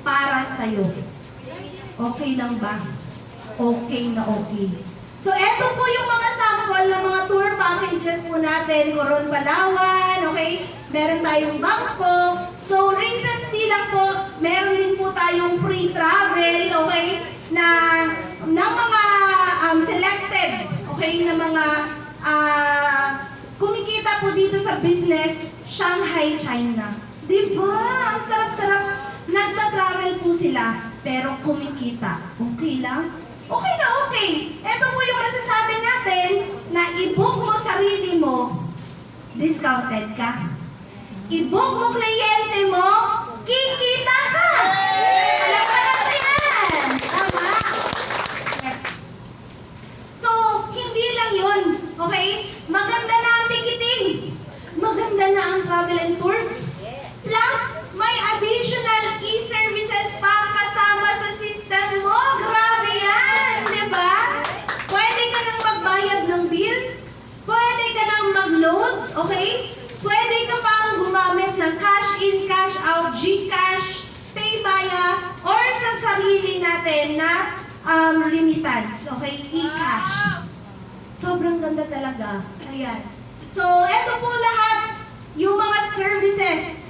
para sa'yo. Okay lang ba? Okay na okay. So, eto po yung mga sample ng mga tour packages po natin. Coron, Palawan, okay? Meron tayong Bangkok. So, recently lang po, meron din po tayong free travel, okay? Na mga selected, okay? Na mga kumikita po dito sa business, Shanghai, China. Diba? Ang sarap-sarap. Nagta-travel po sila, pero kumikita. Okay lang? Okay na okay. Ito po yung masasabi natin na i-book mo sarili mo, discounted ka. I-book mo kliyente mo, kikita ka. Alam ka natin yan. Tama. So, hindi lang yun. Okay? Maganda na ang ticketing. Maganda na ang travel and tours. Plus, may additional e-services pa kasama sa system mo. Grabe yan, di ba? Pwede ka nang magbayad ng bills. Pwede ka nang mag-load, okay? Pwede ka pang gumamit ng cash in, cash out, GCash, PayBaya, or sa sarili natin na remittance, okay? E-cash. Sobrang ganda talaga. Ayan. So, eto po lahat yung mga services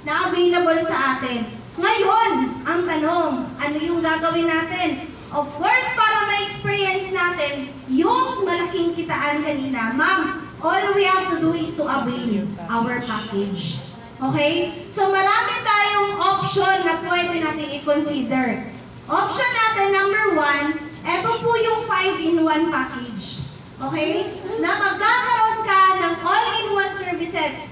na available sa atin. Ngayon, ang tanong, ano yung gagawin natin? Of course, para ma-experience natin yung malaking kitaan kanina, ma'am, all we have to do is to avail our package. Okay? So, marami tayong option na pwede natin i-consider. Option natin, number 1, eto po yung 5-in-1 package. Okay? Na magkakaroon ka ng all-in-one services.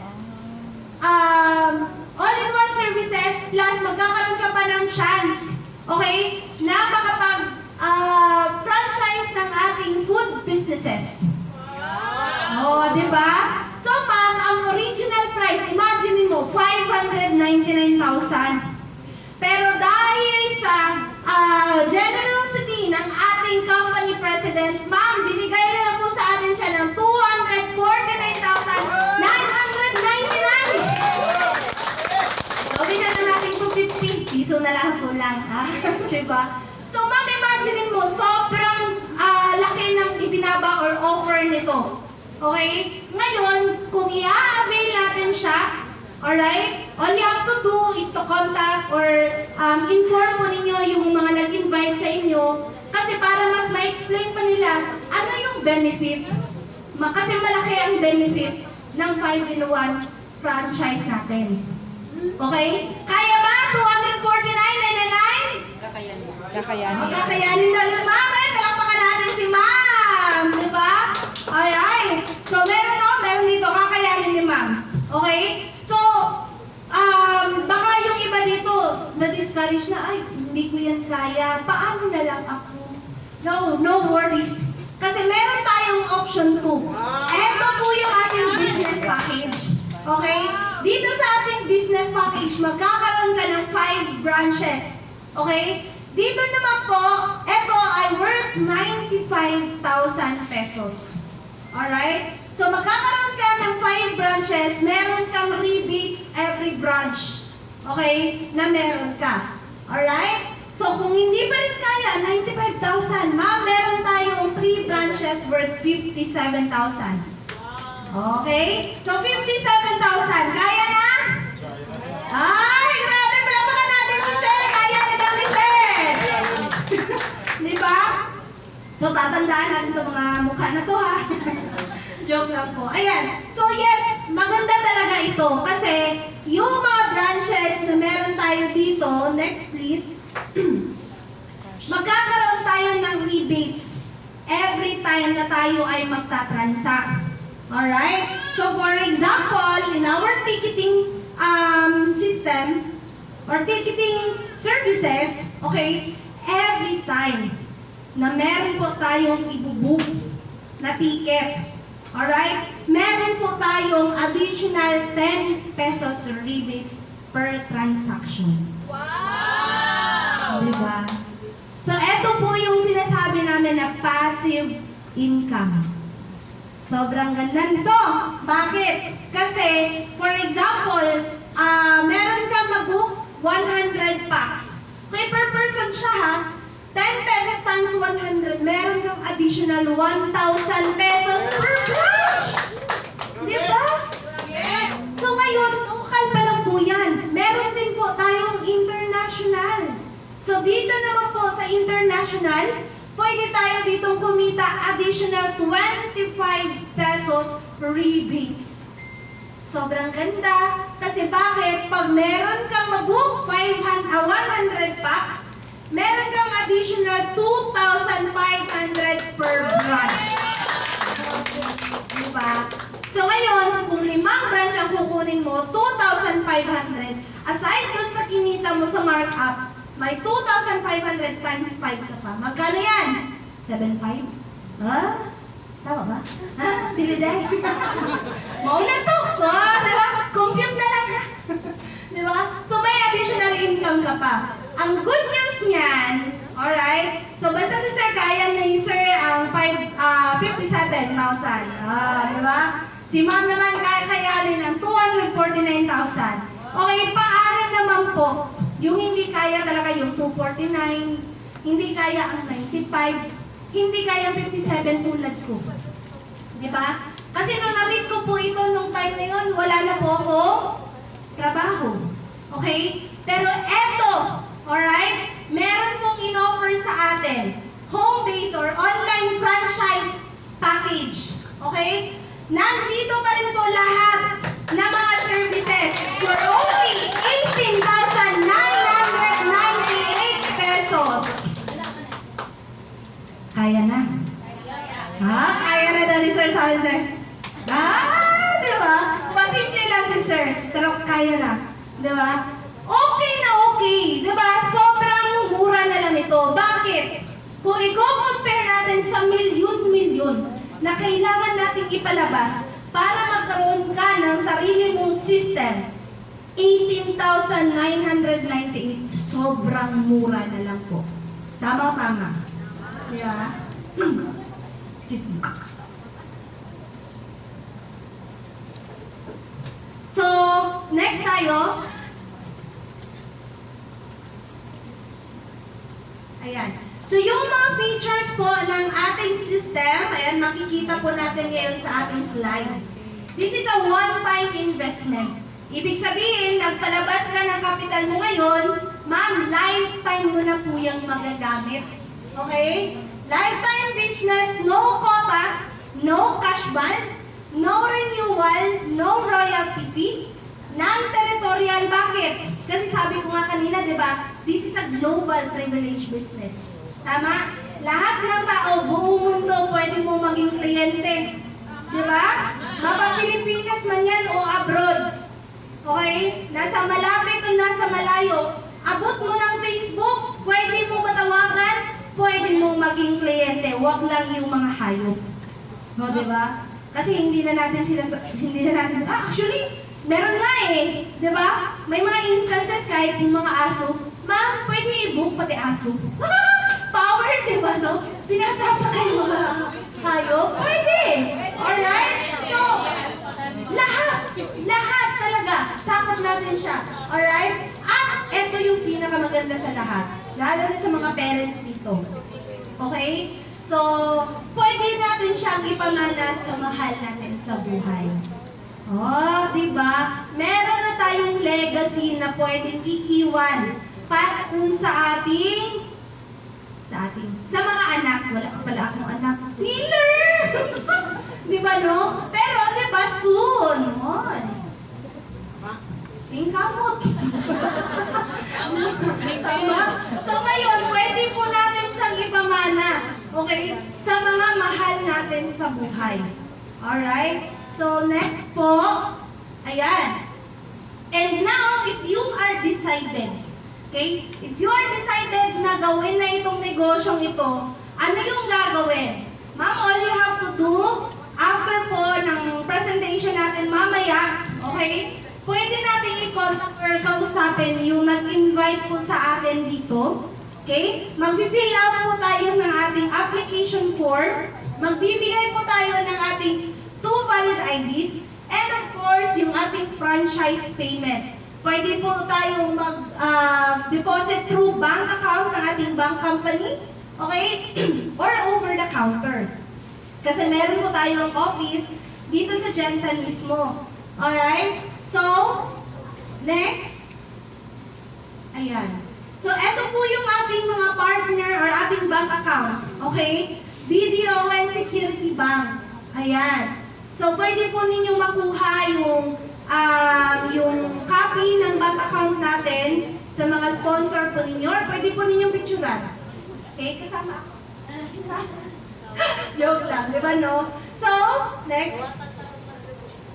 All-in-one services plus magkakaroon ka pa ng chance, okay, na makapag-franchise ng ating food businesses. Oh, di ba? So, ma'am, ang original price, imagine mo, 599,000. Pero dahil sa generosity ng ating company president, ma'am, binigay na lang po sa atin siya ng 249,999. Sabi na natin 250, piso na lang po lang, ha? Diba? So, ma'am, imagine mo, sobrang laki ng ibinaba or offer nito. Okay? Ngayon, kung i-avail natin siya, alright, all you have to do is to contact or inform po ninyo yung mga nag-invite sa inyo kasi para mas ma-explain pa nila ano yung benefit. Kasi malaki ang benefit ng 5-in-1 franchise natin. Okay? Kaya ba? 249,999? Kakayanin. Kakayanin na rin, ma'am. Palakpakan natin si ma'am. Diba? Alright. So, meron dito. Kakayanin ni ma'am. Okay? So, baka yung iba dito, na-discourage na, ay, hindi ko yan kaya. Paano na lang ako? No worries. Kasi meron tayong option 2. Ito po yung ating business package. Okay? Dito sa ating business package, magkakaroon ka ng 5 branches. Okay? Dito naman po, ito ay worth 95,000 pesos. Alright? So, magkakaroon ka ng 5 branches, meron kang rebates every branch. Okay? Na meron ka. Alright? So, kung hindi pa rin kaya, 95,000. Ma'am, meron tayong 3 branches worth 57,000. Okay? So, 57,000. Kaya na? Ay, grabe! Palamakan natin si Sir! Kaya na daw ni Sir! Di ba? So, tatandaan natin itong mga mukha na to, ha? Joke lang po. Ayan. So, yes, maganda talaga ito. Kasi, yung mga branches na meron tayo dito, next please, magkakaroon tayo ng rebates every time na tayo ay magta-transact. Alright? So, for example, in our ticketing system or ticketing services, okay, every time na meron po tayong ibubook na ticket, alright, meron po tayong additional 10 pesos rebates per transaction. Wow! Diba? So, eto po yung sinasabi namin na passive income. Sobrang ganda nito. Bakit? Kasi, for example, meron kang mag-book 100 siya ha, 10 pesos times 100, meron kang additional 1,000 pesos per branch! Di ba? Yes! So ngayon, lokal pa lang po yan. Meron din po tayong international. So dito naman po sa international, pwede tayo ditong kumita additional 25 pesos rebates. Sobrang ganda. Kasi bakit? Pag meron kang mag-book 100 packs, meron kang additional 2,500 per branch. Diba? So ngayon, kung 5 branch ang kukunin mo, 2,500. Aside dun sa kinita mo sa markup, may 2,500 times 5 ka pa. Magkano yan? 7,500? Ah? Tama ba? Ha? Diliday? Mauna to! Oh, diba? Compute na lang ha? Diba? So may additional income ka pa. Ang good news niyan, alright? So basta si Sir kaya na yung Sir ang 57,000. Diba? Si Ma'am naman kayanin ang 249,000. Okay, paano naman po? Yung hindi kaya talaga yung 249, hindi kaya ang 95, hindi kaya 57 tulad ko. Diba? Kasi nung na-meet ko po ito nung time na yun, wala na po ako trabaho. Okay? Pero eto, alright? Meron pong in-offer sa atin, home-based or online franchise package. Okay? Nandito pa rin po lahat ng mga services for only 18,998 pesos. Kaya na. Ha? Kaya na daw ni Sir, sabi Sir. Di ba? Pasimple lang si Sir, pero kaya na. Di ba? Okay na okay. Di ba? Sobrang mura na lang ito. Bakit? Kung i-compare natin sa milyon-milyon na kailangan nating ipalabas para magkaroon ka ng sarili mong system, 18,998. Sobrang mura na lang po. Tama o tama? Yeah. Excuse me. So, next tayo. Ayan. So, yung mga features po ng ating system, ayan, makikita po natin ngayon sa ating slide. This is a one-time investment. Ibig sabihin, nagpalabas ka ng kapital mo ngayon, ma'am, lifetime mo na po yung magagamit. Okay? Lifetime business, no quota, no cash ban, no renewal, no royalty fee, non-territorial. Bakit? Kasi sabi ko nga kanina, di ba, this is a global privilege business. Tama? Lahat ng tao, buong mundo, pwede mo maging kliyente. Di ba? Mapa-Pilipinas man yan o abroad. Okay? Nasa malapit o nasa malayo, abot mo ng Facebook, pwede mo matawagan, pwede mong maging kliyente, wag lang yung mga hayop. No, di ba? Kasi hindi na natin actually, meron nga eh, di ba? May mga instances kahit yung mga aso, ma'am, pwede i-book pati aso. Power, di ba, no? Pinasasakay yung mga hayop, pwede. Alright? So, lahat talaga, sakot natin siya. Alright? At ito yung pinakamaganda sa lahat. Lalo na sa mga parents dito. Okay? So, pwede natin siyang ipamana sa mahal natin sa buhay. Oh, di ba? Meron na tayong legacy na pwedeng iiwan para dun sa mga anak. Wala ka pala akong anak. Healer! Di ba, no? Pero, di ba, soon. Mon. Tingkamot. Diba? So ngayon, pwede po natin siyang ipamana, okay, sa mga mahal natin sa buhay. Alright? So next po, ayan. And now, if you are decided, okay, if you are decided na gawin na itong negosyong ito, ano yung gagawin? Ma'am, all you have to do, after po ng presentation natin mamaya, okay, pwede natin i-contact or kausapin yung nag-invite po sa atin dito. Okay? Mag-fill out po tayo ng ating application form. Magbibigay po tayo ng ating 2 valid IDs. And of course, yung ating franchise payment. Pwede po tayong mag-deposit through bank account ng ating bank company. Okay? Or over the counter. Kasi meron po tayong office dito sa Jensen mismo. Alright? So, next. Ayan. So, eto po yung ating mga partner or ating bank account. Okay? BDON Security Bank. Ayan. So, pwede po ninyong makuha yung copy ng bank account natin sa mga sponsor po ninyo or pwede po ninyong picturean. Okay? Kasama ako. Joke lang, di ba no? So, next.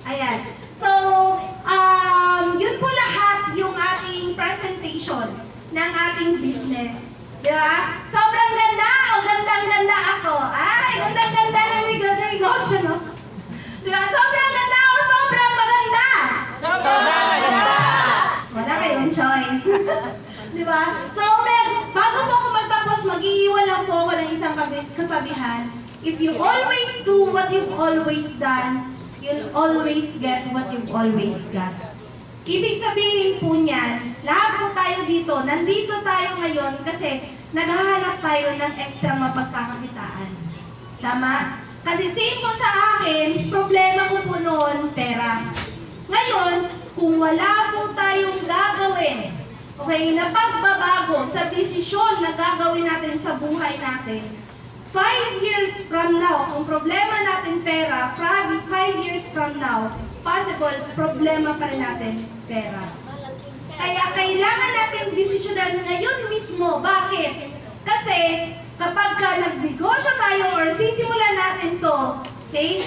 Ayan. So, yun po lahat yung ating presentation ng ating business. Di ba? Sobrang ganda o gandang-ganda ako. Ay, gandang-ganda ng negosyo, no? Di ba? Sobrang ganda o sobrang maganda? Sobrang maganda! Wala kayong choice. Di ba? So, bago po ako magtapos, mag-iiwan lang po ako ng isang kasabihan. If you always do what you've always done, you'll always get what you've always got. Ibig sabihin po niyan, lahat po tayo dito, nandito tayo ngayon kasi naghahanap tayo ng extra mapagkakakitaan. Tama? Kasi same po sa akin, problema ko po noon, pera. Ngayon, kung wala po tayong gagawin, okay, na pagbabago sa desisyon na gagawin natin sa buhay natin, 5 years from now, kung problema natin pera, 5 years from now, possible, problema pa rin natin pera. Kaya kailangan natin desisyonan ngayon mismo. Bakit? Kasi kapag nagnegosyo tayo or sisimulan natin to, okay,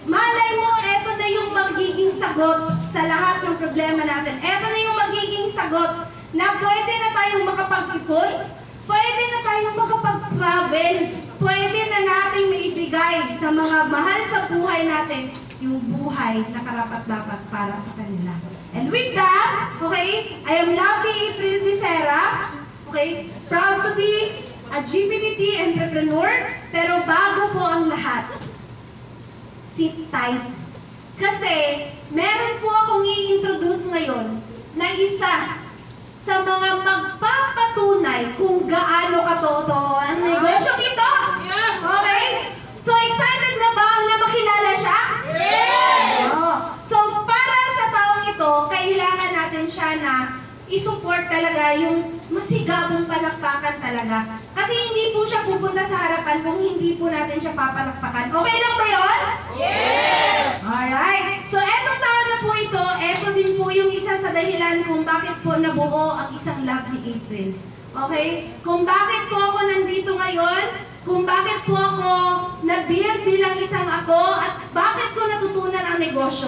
malay mo, eto na yung magiging sagot sa lahat ng problema natin. Eto na yung magiging sagot na pwede na tayong makapag-ipon, pwede na tayong makapag-travel, pwede na nating maibigay sa mga mahal sa buhay natin yung buhay na karapat-dapat para sa kanila. And with that, okay, I am Lovely April Visera, okay, proud to be a GPTT entrepreneur, pero bago po ang lahat, sit tight. Kasi meron po akong i-introduce ngayon na isa sa mga magpapatunay kung gaano katotoo ang negosyong ito. Yes! Okay? So excited na ba na makilala siya? Yes! So para sa taong ito, kailangan natin siya na isupport talaga yung masigabong palakpakan talaga. Kasi hindi po siya pupunta sa harapan kung hindi po natin siya papalakpakan. Okay lang ba yun? Yes! Alright. So etong tao na po ito, eto din po yung isa sa dahilan kung bakit po nabuo ang isang Lovely April. Okay? Kung bakit po ako nandito ngayon, kung bakit po ako na-build bilang isang ako, at bakit ko natutunan ang negosyo.